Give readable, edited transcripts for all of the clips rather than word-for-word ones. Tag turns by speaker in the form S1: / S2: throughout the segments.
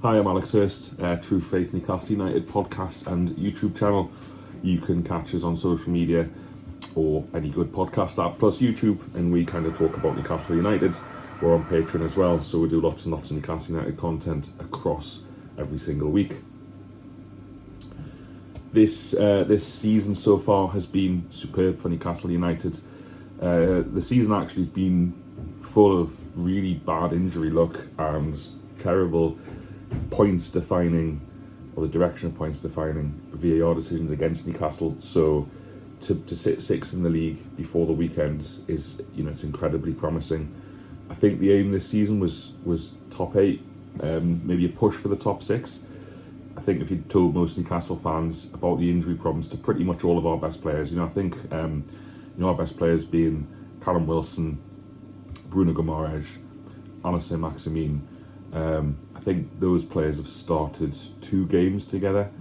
S1: Hi, I'm Alex Hurst, True Faith Newcastle United podcast and YouTube channel. You can catch us on social media or any good podcast app, plus YouTube, and we kind of talk about Newcastle United. We're on Patreon as well, so we do lots and lots of Newcastle United content across every single week. This season so far has been superb for Newcastle United. The season actually has been full of really bad injury luck and terrible points defining, or the direction of points defining, VAR decisions against Newcastle. So to sit sixth in the league before the weekend is, it's incredibly promising. I think the aim this season was top 8, maybe a push for the top 6. I think if you told most Newcastle fans about the injury problems to pretty much all of our best players, I think our best players being Callum Wilson, Bruno Guimaraes, Alisson Maximine. I think those players have started 2 games together.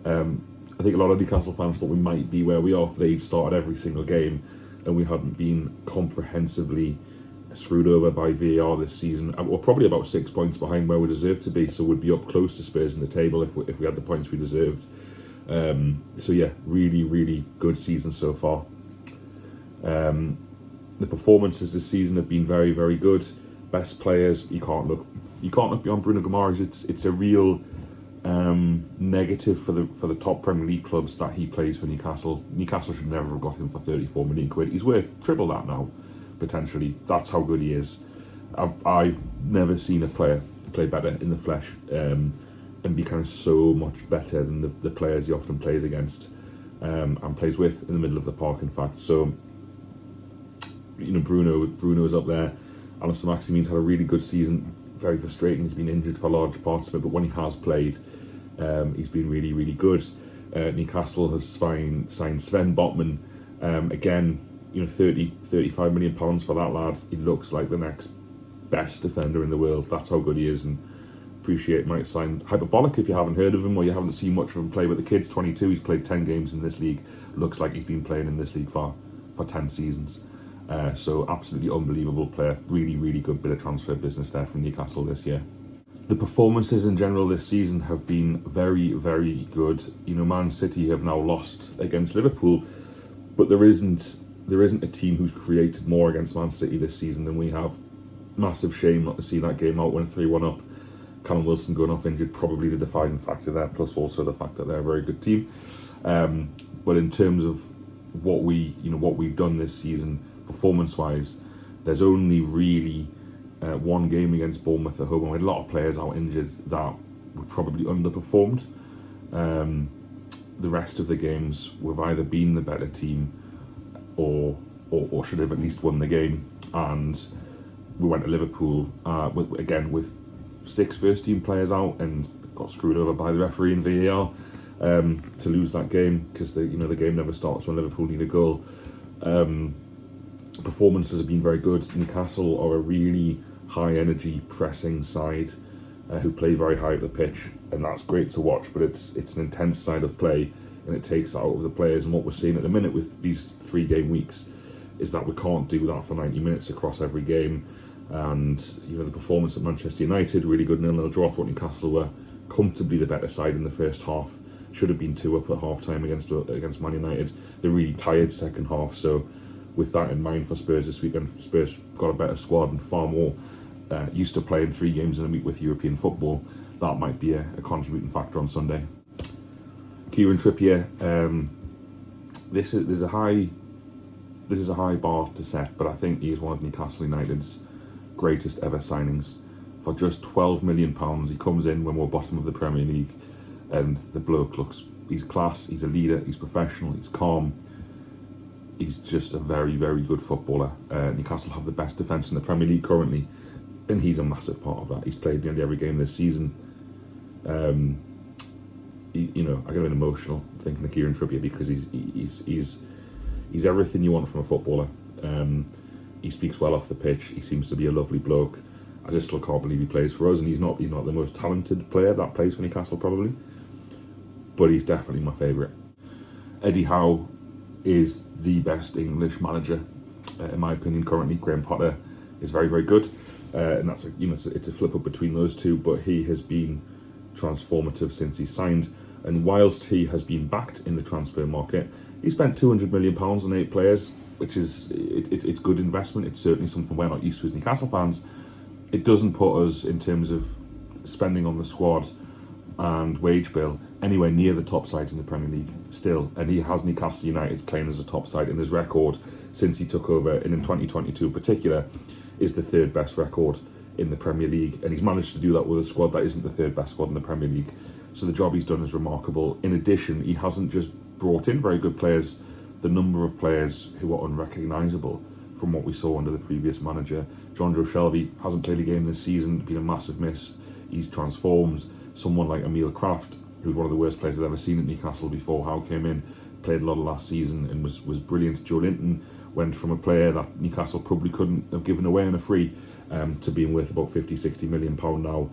S1: I think a lot of Newcastle fans thought we might be where we are if they'd started every single game and we hadn't been comprehensively screwed over by VAR this season. We're probably about 6 points behind where we deserve to be, so we'd be up close to Spurs in the table if we had the points we deserved. So yeah, really, really good season so far. The performances this season have been very, very good. Best players, you can't look beyond Bruno Guimaraes. It's a real negative for the top Premier League clubs that he plays for Newcastle. Newcastle should never have got him for 34 million quid. He's worth triple that now, potentially. That's how good he is. I've never seen a player play better in the flesh and be kind of so much better than the players he often plays against and plays with in the middle of the park, in fact. So, Bruno's up there. Alisson Maximine's had a really good season. Very frustrating, he's been injured for large parts of it, but when he has played, he's been really, really good. Newcastle has signed Sven Botman. Again, 35 million pounds for that lad. He looks like the next best defender in the world. That's how good he is, and appreciate might sound hyperbolic if you haven't heard of him or you haven't seen much of him play, but the kid's 22, he's played 10 games in this league. Looks like he's been playing in this league for 10 seasons. So absolutely unbelievable player. Really, really good bit of transfer business there from Newcastle this year. The performances in general this season have been very, very good. Man City have now lost against Liverpool, but there isn't a team who's created more against Man City this season than we have. Massive shame not to see that game out when 3-1 up. Callum Wilson going off injured, probably the defining factor there, plus also the fact that they're a very good team. But in terms of what we've done this season, performance-wise, there's only really one game against Bournemouth at home. We had a lot of players out injured that we probably underperformed. The rest of the games we've either been the better team or should have at least won the game. And we went to Liverpool with 6 first-team players out and got screwed over by the referee in VAR to lose that game, because the game never starts when Liverpool need a goal. Performances have been very good. Newcastle are a really high energy pressing side who play very high up the pitch, and that's great to watch, but it's an intense side of play and it takes out of the players. And what we're seeing at the minute with these 3 game weeks is that we can't do that for 90 minutes across every game. And the performance at Manchester United, really good 0-0 draw. I thought Newcastle were comfortably the better side in the first half. Should have been 2 up at half time against Man United. They're really tired second half, so with that in mind for Spurs this weekend, Spurs got a better squad and far more used to playing 3 games in a week with European football. That might be a contributing factor on Sunday. Kieran Trippier, this is a high bar to set, but I think he is one of Newcastle United's greatest ever signings. For just £12 million, he comes in when we're bottom of the Premier League, and the bloke he's class, he's a leader, he's professional, he's calm. He's just a very, very good footballer. Newcastle have the best defence in the Premier League currently, and he's a massive part of that. He's played nearly every game this season. I get a bit emotional thinking of Kieran Trippier, because he's everything you want from a footballer. He speaks well off the pitch. He seems to be a lovely bloke. I just still can't believe he plays for us, and he's not the most talented player that plays for Newcastle probably, but he's definitely my favourite. Eddie Howe is the best English manager, in my opinion, currently. Graham Potter is very, very good, and that's it's a flip up between those two. But he has been transformative since he signed. And whilst he has been backed in the transfer market, he spent £200 million on 8 players, which is it's good investment. It's certainly something we're not used to as Newcastle fans. It doesn't put us, in terms of spending on the squad and wage bill, anywhere near the top sides in the Premier League still. And he has Newcastle United playing as a top side, and his record since he took over, and in 2022 in particular, is the 3rd best record in the Premier League. And he's managed to do that with a squad that isn't the 3rd best squad in the Premier League. So the job he's done is remarkable. In addition, he hasn't just brought in very good players. The number of players who are unrecognisable from what we saw under the previous manager. John Joe Shelby hasn't played a game this season, been a massive miss. He's transformed. Someone like Emil Kraft, who's one of the worst players I've ever seen at Newcastle before Howe came in, played a lot of last season and was brilliant. Joe Linton went from a player that Newcastle probably couldn't have given away on a free to being worth about 50-60 million pound now.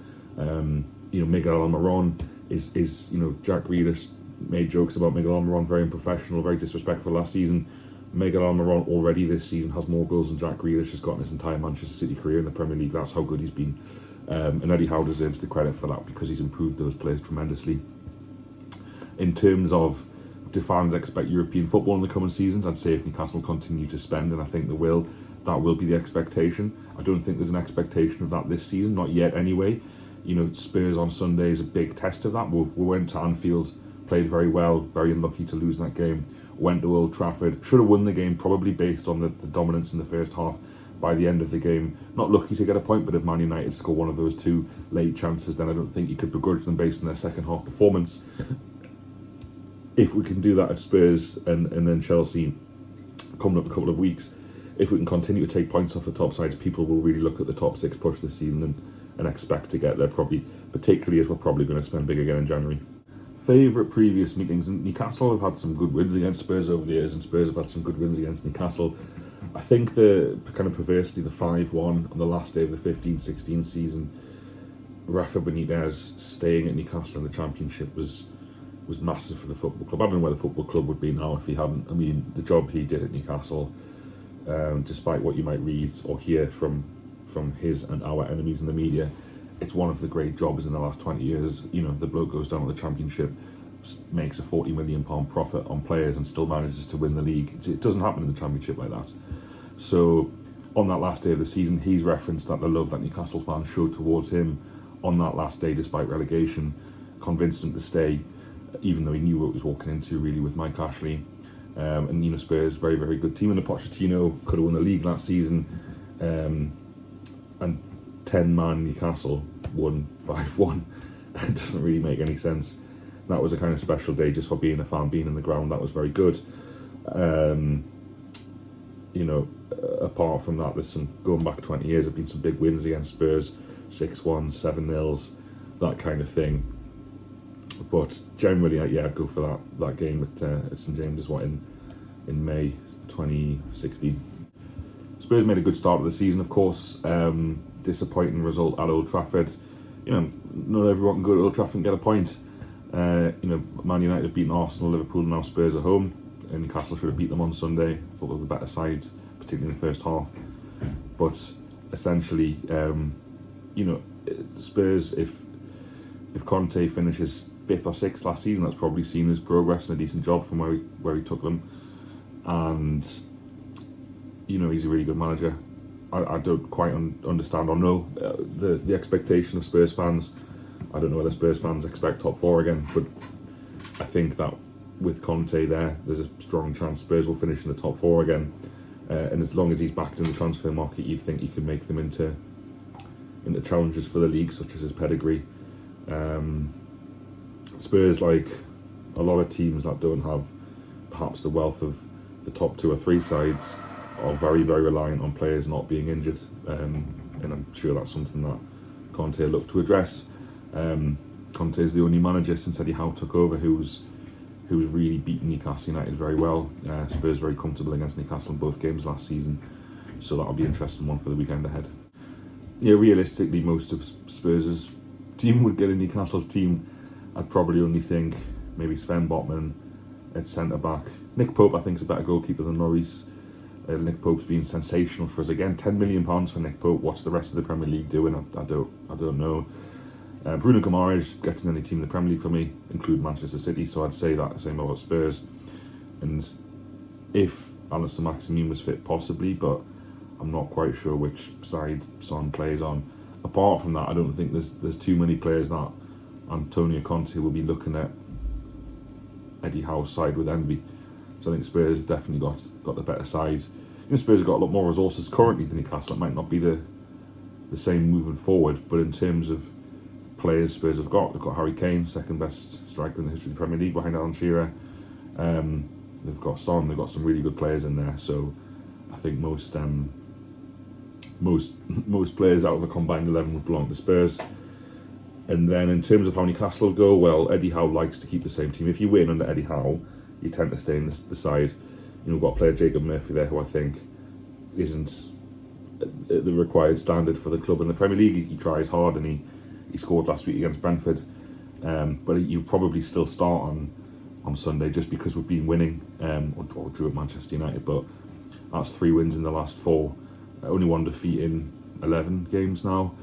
S1: Miguel Almiron is Jack Grealish made jokes about Miguel Almiron, very unprofessional, very disrespectful last season. Miguel Almiron already this season has more goals than Jack Grealish has got in his entire Manchester City career in the Premier League. That's how good he's been. And Eddie Howe deserves the credit for that because he's improved those players tremendously. In terms of, do fans expect European football in the coming seasons? I'd say if Newcastle continue to spend, and I think they will, that will be the expectation. I don't think there's an expectation of that this season, not yet anyway. Spurs on Sunday is a big test of that. We went to Anfield, played very well, very unlucky to lose that game. Went to Old Trafford, should have won the game probably based on the dominance in the first half. By the end of the game, not lucky to get a point, but if Man United score one of those 2 late chances, then I don't think you could begrudge them based on their second half performance. If we can do that at Spurs and then Chelsea coming up a couple of weeks, if we can continue to take points off the top sides, people will really look at the top 6 push this season and expect to get there, probably, particularly as we're probably going to spend big again in January. Favourite previous meetings? Newcastle have had some good wins against Spurs over the years, and Spurs have had some good wins against Newcastle. I think the kind of perversely the 5-1 on the last day of the 15-16 season, Rafa Benitez staying at Newcastle in the Championship was massive for the football club. I don't know where the football club would be now if he hadn't. I mean, the job he did at Newcastle, despite what you might read or hear from his and our enemies in the media, it's one of the great jobs in the last 20 years. The bloke goes down to the Championship, makes a £40 million profit on players and still manages to win the league. It doesn't happen in the Championship like that. So on that last day of the season, he's referenced that the love that Newcastle fans showed towards him on that last day despite relegation convinced him to stay, even though he knew what he was walking into really with Mike Ashley. And Spurs, very, very good team, and the Pochettino could have won the league last season, and 10-man Newcastle won 5-1. It doesn't really make any sense. That was a kind of special day just for being a fan, being in the ground. That was very good. Apart from that, there's some, going back 20 years, there have been some big wins against Spurs, 6-1, 7-0, that kind of thing. But generally, I'd go for that game at St James's in May 2016. Spurs made a good start of the season, of course. Disappointing result at Old Trafford. Not everyone can go to Old Trafford and get a point. Man United have beaten Arsenal, Liverpool, and now Spurs at home. And Newcastle should have beat them on Sunday. I thought they were the better side, particularly in the first half. But essentially, Spurs, if Conte finishes 5th or 6th last season, that's probably seen as progress and a decent job from where he took them. And he's a really good manager. I don't quite understand or know the expectation of Spurs fans. I don't know whether Spurs fans expect top 4 again, but I think that with Conte there's a strong chance Spurs will finish in the top 4 again. And as long as he's backed in the transfer market, you'd think he can make them into challenges for the league, such as his pedigree. Spurs, like a lot of teams that don't have perhaps the wealth of the top 2 or 3 sides, are very, very reliant on players not being injured. And I'm sure that's something that Conte will look to address. Conte is the only manager since Eddie Howe took over who's really beaten Newcastle United very well. Spurs very comfortable against Newcastle in both games last season, so that'll be an interesting one for the weekend ahead. Realistically, most of Spurs' team would get in Newcastle's team. I'd probably only think maybe Sven Botman at centre-back. Nick Pope, I think, is a better goalkeeper than Lloris. Nick Pope's been sensational for us. Again, £10 million for Nick Pope. What's the rest of the Premier League doing? I don't know. Bruno Guimaraes gets in any team in the Premier League for me, include Manchester City, so I'd say that same about Spurs. And if Alistair Maximin was fit, possibly, but I'm not quite sure which side Son plays on. Apart from that, I don't think there's too many players that Antonio Conte will be looking at Eddie Howe's side with envy. So I think Spurs have definitely got the better side. Spurs have got a lot more resources currently than Newcastle. It might not be the same moving forward, but in terms of players Spurs have got, they've got Harry Kane, second best striker in the history of the Premier League behind Alan Shearer. They've got Son, they've got some really good players in there, so I think most players out of a combined 11 would belong to Spurs. And then in terms of how Newcastle go, well, Eddie Howe likes to keep the same team. If you win under Eddie Howe, you tend to stay in the side. We've got player Jacob Murphy there, who I think isn't at the required standard for the club in the Premier League. He tries hard, and he scored last week against Brentford. But you probably still start on Sunday just because we've been winning, or drew at Manchester United. But that's 3 wins in the last 4. Only 1 defeat in 11 games now.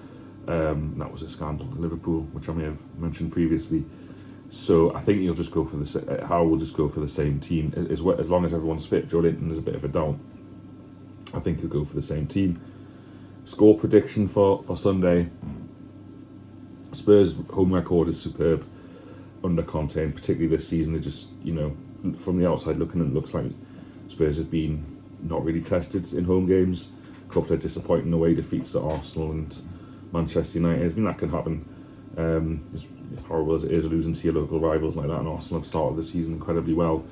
S1: That was a scandal in Liverpool, which I may have mentioned previously. So I think he'll just go for Howe will just go for the same team as long as everyone's fit. Joe Linton is a bit of a doubt. I think he'll go for the same team. Score prediction for Sunday. Spurs' home record is superb under Conte, and particularly this season. It just, from the outside looking in, it looks like Spurs have been not really tested in home games. A couple of disappointing away defeats at Arsenal and Manchester United. That can happen. As horrible as it is, losing to your local rivals like that, and Arsenal have started the season incredibly well.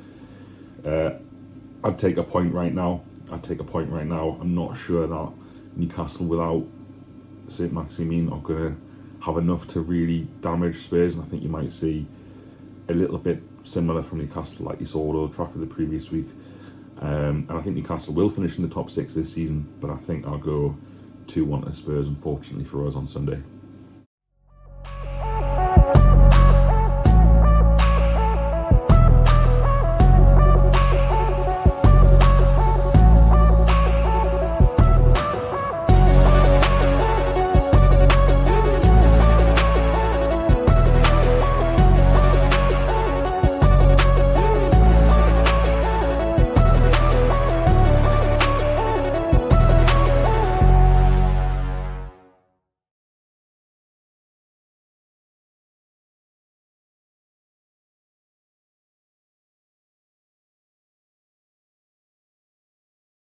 S1: I'd take a point right now. I'm not sure that Newcastle without St. Maximin are going to have enough to really damage Spurs, and I think you might see a little bit similar from Newcastle like you saw at Old Trafford the previous week. And I think Newcastle will finish in the top 6 this season, but I think I'll go 2-1 to Spurs, unfortunately for us, on Sunday.